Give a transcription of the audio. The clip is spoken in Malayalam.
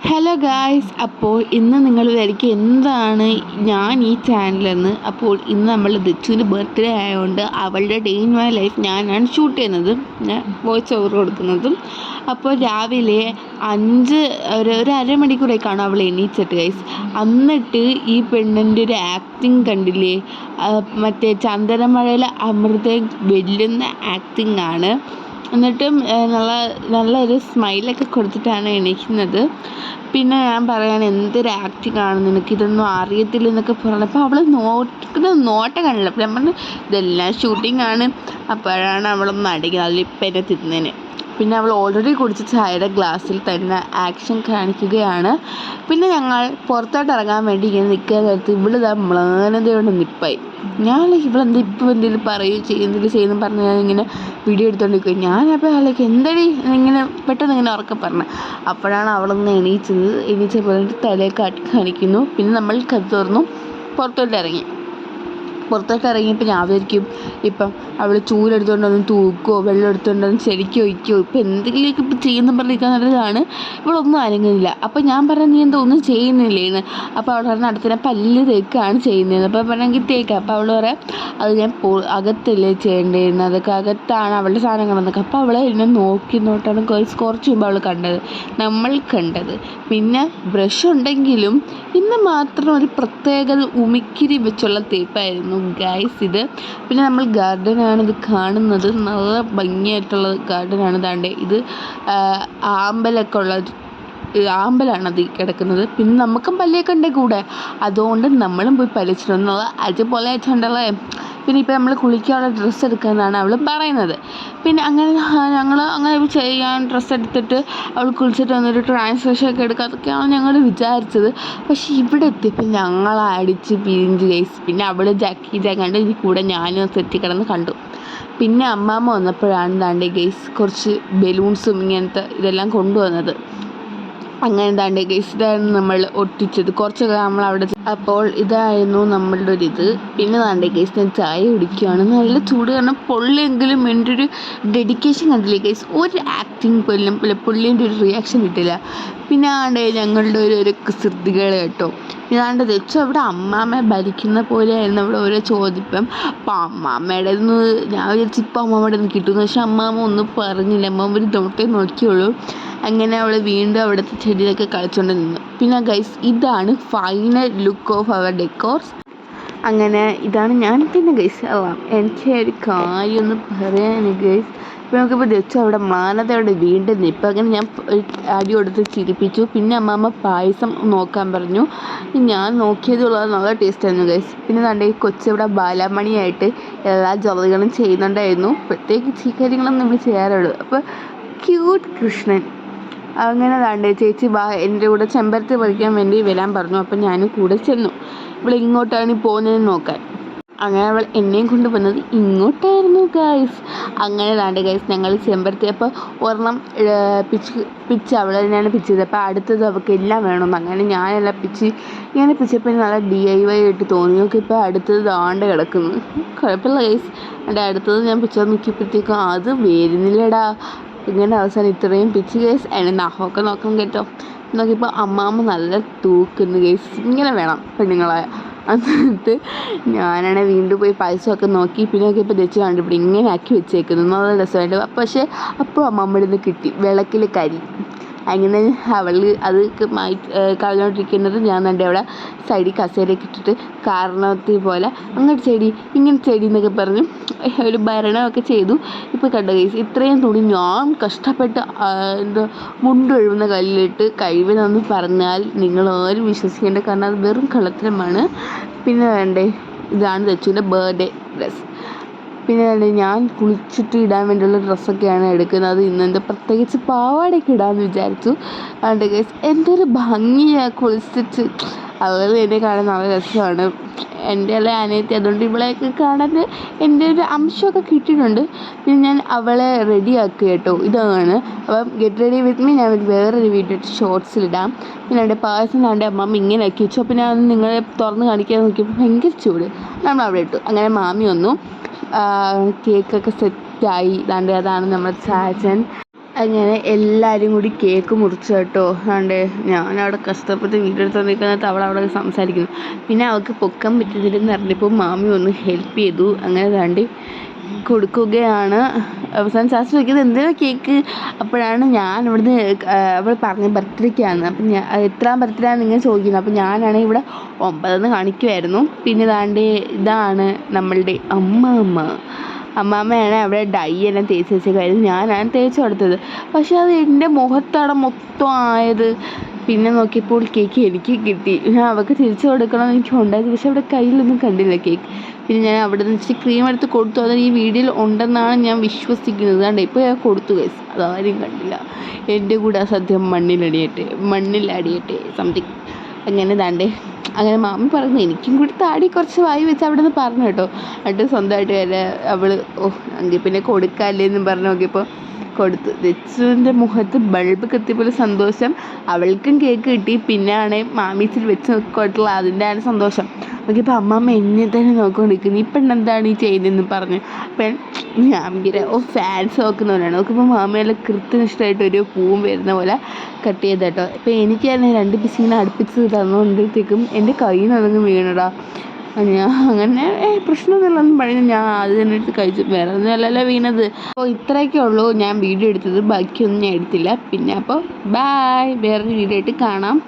ഹലോ ഗായ്സ്, അപ്പോൾ ഇന്ന് നിങ്ങൾ വിചാരിക്കും എന്താണ് ഞാൻ ഈ ചാനലെന്ന്. അപ്പോൾ ഇന്ന് നമ്മൾ ദച്ചുവിൻ്റെ ബർത്ത്ഡേ ആയതുകൊണ്ട് അവളുടെ ഡേ ഇൻ മൈ ലൈഫ് ഞാനാണ് ഷൂട്ട് ചെയ്യുന്നത്, ഞാൻ വോയിസ് ഓവർ കൊടുക്കുന്നതും. അപ്പോൾ രാവിലെ ഒരു അരമണിക്കൂറായി കാണും അവൾ എണീച്ചിട്ട് ഗൈസ്. എന്നിട്ട് ഈ പെണ്ണിൻ്റെ ഒരു ആക്ടിങ് കണ്ടില്ലേ, മറ്റേ ചന്ദനമഴയിലെ അമൃതയെ വെല്ലുന്ന ആക്ടിങ് ആണ്. എന്നിട്ടും നല്ലൊരു സ്മൈലൊക്കെ കൊടുത്തിട്ടാണ് എണീക്കുന്നത്. പിന്നെ ഞാൻ പറയുകയാണ്, എന്തൊരു ആക്ടിങ് ആണ്, നിനക്കിതൊന്നും അറിയത്തില്ല എന്നൊക്കെ പറഞ്ഞപ്പോൾ അവൾ നോട്ടം കാണില്ല. അപ്പോൾ ഞാൻ പറഞ്ഞു ഇതെല്ലാം ഷൂട്ടിംഗ് ആണ്. അപ്പോഴാണ് അവളൊന്ന് അടിക്കുന്നത്, അതിലിപ്പം എന്നെ തിന്നേന്. പിന്നെ അവൾ ഓൾറെഡി കുടിച്ച ചായയുടെ ഗ്ലാസ്സിൽ തന്നെ ആക്ഷൻ കാണിക്കുകയാണ്. പിന്നെ ഞങ്ങൾ പുറത്തോട്ട് ഇറങ്ങാൻ വേണ്ടി ഇങ്ങനെ നിൽക്കാൻ നേരത്ത് ഇവളിതാ മ്ലാനതയോടെ നിപ്പായി. ഞാൻ ഇവളെന്താ ഇപ്പം എന്തെങ്കിലും ചെയ്യുന്നു പറഞ്ഞ് ഞാൻ ഇങ്ങനെ വീഡിയോ എടുത്തോണ്ടിരിക്കും. ഞാനപ്പോൾ അവൾക്ക് എന്തടി ഇങ്ങനെ പെട്ടെന്ന് ഇങ്ങനെ ഉറക്കെ പറഞ്ഞു. അപ്പോഴാണ് അവളൊന്ന് എണീച്ച പോലെ തലയെ കാണിക്കുന്നു. പിന്നെ നമ്മൾ കഥ തുറന്നു പുറത്തോട്ട് ഇറങ്ങിയപ്പോൾ ഞാൻ വിചാരിക്കും ഇപ്പം അവൾ ചൂലെടുത്തുകൊണ്ടൊന്ന് തൂക്കോ വെള്ളം എടുത്തുകൊണ്ടൊന്ന് ചെടിക്ക് ഒഴിക്കോ ഇപ്പം എന്തെങ്കിലുമൊക്കെ ഇപ്പം ചെയ്യുന്ന പറഞ്ഞിരിക്കാൻ നല്ലതാണ്. ഇവളൊന്നും അനങ്ങുന്നില്ല. അപ്പോൾ ഞാൻ പറഞ്ഞു നീ എന്താ ഒന്നും ചെയ്യുന്നില്ലേന്ന്. അപ്പോൾ അവൾ പറഞ്ഞ അടുത്തിനെ പല്ല് തേക്കാണ് ചെയ്യുന്നത്. അപ്പോൾ പറഞ്ഞെങ്കിൽ തേക്കാം. അപ്പോൾ അവൾ പറയാം അത് ഞാൻ അകത്തല്ലേ ചെയ്യേണ്ടിയിരുന്നത്, അതൊക്കെ അകത്താണ് അവളുടെ സാധനങ്ങളെന്നൊക്കെ. അപ്പോൾ അവൾ എന്നെ നോട്ടാണ് കുറച്ച് മുമ്പ് നമ്മൾ കണ്ടത്. പിന്നെ ബ്രഷ് ഉണ്ടെങ്കിലും ഇന്ന് മാത്രം ഒരു പ്രത്യേകത ഉമിക്കിരി വെച്ചുള്ള തേപ്പായിരുന്നു ഗൈസ് ഇത്. പിന്നെ നമ്മൾ ഗാർഡനാണ് ഇത് കാണുന്നത്, നല്ല ഭംഗിയായിട്ടുള്ള ഗാർഡനാണ്. ദാണ്ടേ ഇത് ആമ്പലൊക്കെ ഉള്ള ആമ്പലാണത് കിടക്കുന്നത്. പിന്നെ നമുക്കും പല്ലിയൊക്കെ ഉണ്ട് കൂടെ, അതുകൊണ്ട് നമ്മളും പോയി പലിച്ചിട്ടുള്ള അതുപോലെ വെച്ചിട്ടുണ്ടല്ലേ. പിന്നെ ഇപ്പം നമ്മൾ കുളിക്കാനുള്ള ഡ്രസ്സ് എടുക്കാനാണ് അവൾ പറയുന്നത്. പിന്നെ ഞങ്ങൾ അങ്ങനെ ചെയ്യാൻ ഡ്രസ്സ് എടുത്തിട്ട് അവൾ കുളിച്ചിട്ട് വന്നൊരു ട്രാൻസ്ലേഷൻ ഒക്കെ എടുക്കുക, അതൊക്കെയാണ് ഞങ്ങൾ വിചാരിച്ചത്. പക്ഷേ ഇവിടെ എത്തിയപ്പോൾ ഞങ്ങൾ അടിച്ച് പിരിഞ്ച് ഗൈസ്. പിന്നെ അവൾ ജാക്കി കണ്ട് ഇതിൽ കൂടെ ഞാനും സെറ്റി കിടന്ന് കണ്ടു. പിന്നെ അമ്മാമ്മ വന്നപ്പോഴാണ് ദാണ്ടേ ഗൈസ് കുറച്ച് ബലൂൺസും ഇങ്ങനത്തെ ഇതെല്ലാം കൊണ്ടുവന്നത്. അങ്ങനെ ദാണ്ടേ ഗൈസ് ഇതായിരുന്നു നമ്മൾ ഒട്ടിച്ചത്. കുറച്ചൊക്കെ നമ്മൾ അവിടെ. അപ്പോൾ ഇതായിരുന്നു നമ്മളുടെ ഒരിത്. പിന്നെ ദാണ്ടേ ഗൈസ് ഞാൻ ചായ കുടിക്കുകയാണ്. നല്ല ചൂട് കാരണം പൊള്ളിയെങ്കിലും എൻ്റെ ഒരു ഡെഡിക്കേഷൻ കണ്ടില്ലേ ഗൈസ്, ഒരു ആക്ടിങ് പോലും പുള്ളിൻ്റെ ഒരു റിയാക്ഷൻ കിട്ടില്ല. പിന്നെ ആണ്ടേ ഞങ്ങളുടെ ഒരു കുസൃതികൾ കേട്ടോ. ഇതാണ്ട് വെച്ചു അവിടെ അമ്മാമ്മ ഭരിക്കുന്ന പോലെയായിരുന്നു അവിടെ ഓരോ ചോദിപ്പം. അപ്പം അമ്മാമ്മയുടെ ഞാൻ വിചാരിച്ചു ഇപ്പം അമ്മാമ്മയുടെ നിന്ന് കിട്ടുമെന്ന്. പക്ഷെ അമ്മാമ്മ ഒന്നും പറഞ്ഞില്ല, അമ്മാമ്മ ഒരു നോട്ടേ നോക്കിയുള്ളൂ. അങ്ങനെ അവൾ വീണ്ടും അവിടുത്തെ ചെടിയിലൊക്കെ കളിച്ചുകൊണ്ട് നിന്നു. പിന്നെ ഗൈസ് ഇതാണ് final look of our decors. അങ്ങനെ ഇതാണ് ഞാൻ. പിന്നെ ഗൈസ് എനിക്ക് ഒരു കാര്യം ഒന്ന് പറയാൻ ഗൈസ്. ഇപ്പോൾ നമുക്കിപ്പോൾ വെച്ചു അവിടെ മാനതയോടെ വീണ്ടും നിൽപ്പം. അങ്ങനെ ഞാൻ അടി കൊടുത്ത് ചിരിപ്പിച്ചു. പിന്നെ അമ്മാമ്മ പായസം നോക്കാൻ പറഞ്ഞു. ഞാൻ നോക്കിയതുള്ളത് നല്ല ടേസ്റ്റായിരുന്നു ഗൈസ്. പിന്നെ നമ്മുടെ ഈ കൊച്ചിവിടെ ബാലമണിയായിട്ട് എല്ലാ ജോലികളും ചെയ്യുന്നുണ്ടായിരുന്നു. പ്രത്യേകിച്ച് ഈ കാര്യങ്ങളൊന്നും നമ്മൾ ചെയ്യാറുള്ളൂ. അപ്പോൾ ക്യൂട്ട് കൃഷ്ണൻ. അങ്ങനെ താണ്ടേ ചേച്ചി എൻ്റെ കൂടെ ചെമ്പരത്തി പറിക്കാൻ വേണ്ടി വരാൻ പറഞ്ഞു. അപ്പം ഞാനും കൂടെ ചെന്നു. ഇവിടെ ഇങ്ങോട്ടാണ് പോകുന്നതെന്ന് നോക്കാൻ. അങ്ങനെ അവൾ എന്നെയും കൊണ്ട് വന്നത് ഇങ്ങോട്ടായിരുന്നു ഗൈസ്. അങ്ങനെ താണ്ടേ ഗൈസ് ഞങ്ങൾ ചെമ്പരത്തി അപ്പോൾ ഒരെണ്ണം പിച്ച് അവൾ തന്നെയാണ് പിച്ചത്. അപ്പോൾ അടുത്തത് അവൾക്ക് എല്ലാം വേണമെന്ന്. അങ്ങനെ ഞാനെല്ലാം ഇങ്ങനെ പിച്ചപ്പോൾ നല്ല DIY ആയിട്ട് തോന്നി. നോക്കി ഇപ്പോൾ അടുത്തത് ദാണ്ട് കിടക്കുന്നു. കുഴപ്പമില്ല ഗൈസ്. എൻ്റെ അടുത്തത് ഞാൻ പിച്ചാൻ നോക്കിയപ്പോഴത്തേക്കും അത് വരുന്നില്ലടാ. ഇങ്ങനെ അവസാനം ഇത്രയും പിച്ച് ഗൈസ്. എൻ്റെ നഖമൊക്കെ നോക്കണം കേട്ടോ. നോക്കിയപ്പോൾ അമ്മാമ്മ നല്ല തൂക്കുന്നു ഗൈസ്. ഇങ്ങനെ വേണം പെണ്ണുങ്ങളെ. എന്നിട്ട് ഞാനാണെങ്കിൽ വീണ്ടും പോയി പായസമൊക്കെ നോക്കി. പിന്നെ നോക്കിയപ്പോൾ തെച്ച് കണ്ടുപിടി ഇങ്ങനെ ആക്കി വെച്ചേക്കുന്നു. നല്ല രസമായിട്ട്. പക്ഷേ അപ്പോൾ അമ്മാമ്മയുടെ നിന്ന് കിട്ടി വിളക്കിൽ കരി. അങ്ങനെ അവൾ അത് കളഞ്ഞോണ്ടിരിക്കുന്നത് ഞാൻ തന്നെ അവിടെ സൈഡിൽ കസേരയൊക്കെ ഇട്ടിട്ട് കാരണത്തിൽ പോലെ അങ്ങോട്ട് ചെടി ഇങ്ങനെ ചെടി എന്നൊക്കെ പറഞ്ഞു ഒരു ഭരണമൊക്കെ ചെയ്തു. ഇപ്പോൾ കണ്ട കേസ് ഇത്രയും തുണി ഞാൻ കഷ്ടപ്പെട്ട് മുണ്ടൊഴുകുന്ന കല്ലിലിട്ട് കഴിവെന്ന് പറഞ്ഞാൽ നിങ്ങൾ ആരും വിശ്വസിക്കേണ്ട, കാരണം അത് വെറും കള്ളത്തരമാണ്. പിന്നെ വേണ്ടേ ഇതാണ് തെച്ചുവിൻ്റെ ബർത്ത്ഡേ ഡ്രസ്സ്. പിന്നെ ഞാൻ കുളിച്ചിട്ട് ഇടാൻ വേണ്ടിയുള്ള ഡ്രസ്സൊക്കെയാണ് എടുക്കുന്നത്. ഇന്നെന്താ പ്രത്യേകിച്ച് പാവാടയൊക്കെ ഇടാമെന്ന് വിചാരിച്ചു. അതുകൊണ്ട് ഗൈസ് എന്തൊരു ഭംഗിയാണ് കുളിച്ചിട്ട്. അതുപോലെ എന്നെ കാണാൻ നല്ല രസമാണ്. എൻ്റെ അല്ല അനിയത്തി, അതുകൊണ്ട് ഇവളെയൊക്കെ കാണാൻ എൻ്റെ ഒരു അംശമൊക്കെ കിട്ടിയിട്ടുണ്ട്. പിന്നെ ഞാൻ അവളെ റെഡിയാക്കുക കേട്ടോ. ഇതാണ് അപ്പം ഗെറ്റ് റെഡി വിത്ത് മീ. ഞാൻ വേറൊരു വീഡിയോ ഷോർട്സിലിടാം. പിന്നെ എൻ്റെ പായസം എൻ്റെ അമ്മമ്മ ഇങ്ങനെ ആക്കി വെച്ചു. അപ്പോൾ ഞാൻ നിങ്ങളെ തുറന്ന് കാണിക്കാൻ നോക്കിയപ്പോൾ ഭയങ്കര ചൂട്. നമ്മൾ അവിടെ ഇട്ടു. അങ്ങനെ മാമി വന്നു. കേക്കൊക്കെ സെറ്റായി. അതാണ് നമ്മുടെ ചാച്ചൻ. അങ്ങനെ എല്ലാവരും കൂടി കേക്ക് മുറിച്ചു കേട്ടോ. അതുകൊണ്ട് ഞാനവിടെ കഷ്ടപ്പെട്ട് വീഡിയോ എടുത്തുകൊണ്ടിരിക്കുന്നത് അവളവിടെ സംസാരിക്കുന്നു. പിന്നെ അവൾക്ക് പൊക്കാൻ പറ്റുന്നില്ലെന്ന് അറിഞ്ഞപ്പോൾ മാമി ഒന്ന് ഹെൽപ്പ് ചെയ്തു. അങ്ങനെ താണ്ടി കൊടുക്കുകയാണ്. അവസാനം ശാസ്ത്രം ചോദിക്കുന്നത് എന്തിനാ കേക്ക്. അപ്പോഴാണ് ഞാൻ ഇവിടുന്ന് അവൾ പറഞ്ഞ ബർത്ത്ഡേക്കാണ്. അപ്പം ഞാൻ എത്രാം ബർത്ത്ഡേ ആണ് നിങ്ങൾ ചോദിക്കുന്നത്. അപ്പം ഞാനാണെങ്കിൽ ഇവിടെ 9 കാണിക്കുമായിരുന്നു. പിന്നെ ഇതാണ് നമ്മളുടെ അമ്മാമ്മയാണ് അവിടെ ഡൈ എല്ലാം തേച്ച് വെച്ചേക്കായിരുന്നു. ഞാനാണ് തേച്ച് കൊടുത്തത്. പക്ഷെ അത് എൻ്റെ മുഖത്താണ് മൊത്തം ആയത്. പിന്നെ നോക്കിയപ്പോൾ കേക്ക് എനിക്ക് കിട്ടി. ഞാൻ അവൾക്ക് തിരിച്ചു കൊടുക്കണമെന്ന് എനിക്ക് ഉണ്ടായിരുന്നു. പക്ഷെ അവിടെ കയ്യിലൊന്നും കണ്ടില്ല കേക്ക്. പിന്നെ ഞാൻ അവിടെ നിന്ന് ഇച്ചിരി ക്രീം എടുത്ത് കൊടുത്തു. അത് ഈ വീഡിയോയിൽ ഉണ്ടെന്നാണ് ഞാൻ വിശ്വസിക്കുന്നത്. അതുകൊണ്ട് ഇപ്പോൾ ഞാൻ കൊടുത്തു ഗൈസ്. അതാരും കണ്ടില്ല. എൻ്റെ കൂടെ ആ സദ്യം മണ്ണിലടിയട്ടെ സംതിങ് അങ്ങനെ മാമി പറഞ്ഞു എനിക്കും കൂടി താടി കുറച്ച് വായി വെച്ച് അവിടെ നിന്ന് പറഞ്ഞു കേട്ടോ. എന്നിട്ട് സ്വന്തമായിട്ട് അവൾ എങ്കിൽ പിന്നെ കൊടുക്കാമല്ലേ എന്നും പറഞ്ഞു നോക്കിയപ്പോൾ കൊടുത്തു. ദച്ചുവിൻ്റെ മുഖത്ത് ബൾബ് കത്തിയപോലെ സന്തോഷം. അവൾക്കും കേക്ക് കിട്ടി. പിന്നെയാണ് മാമീച്ചിൽ വെച്ച് നോക്കിയിട്ടുള്ള അതിൻ്റെയാണ് സന്തോഷം. നോക്കിയപ്പോൾ അമ്മമ്മ എന്നെ തന്നെ നോക്കിക്കൊണ്ടിരിക്കുന്നു. ഈ പെണ്ണെന്താണ് ഈ ചെയ്യുന്നതെന്ന് പറഞ്ഞു. ഞാൻ ഫാൻസ് നോക്കുന്നവരാണ്. നോക്കുമ്പോൾ മാമയെല്ലാം കൃത്യനിഷ്ഠമായിട്ട് ഒരു പൂവും വരുന്ന പോലെ കട്ട് ചെയ്ത് കേട്ടോ. ഇപ്പോൾ എനിക്ക് തന്നെ 2 പീസ് ഇങ്ങനെ അടുപ്പിച്ച് തന്നുകൊണ്ടിരിക്കും എൻ്റെ കയ്യിൽ നിന്ന് അതങ്ങ് വീണടാ. ഞാൻ അങ്ങനെ പ്രശ്നമൊന്നുമില്ലെന്ന് പറഞ്ഞ് ഞാൻ അത് തന്നെ എടുത്ത് കഴിച്ചു. വേറെ ഒന്നും അല്ലല്ലോ വീണത്. അപ്പോൾ ഇത്രയൊക്കെ ഉള്ളൂ ഞാൻ വീഡിയോ എടുത്തത്. ബാക്കിയൊന്നും ഞാൻ എടുത്തില്ല. പിന്നെ അപ്പോൾ ബായ്, വേറൊരു വീഡിയോ ആയിട്ട് കാണാം.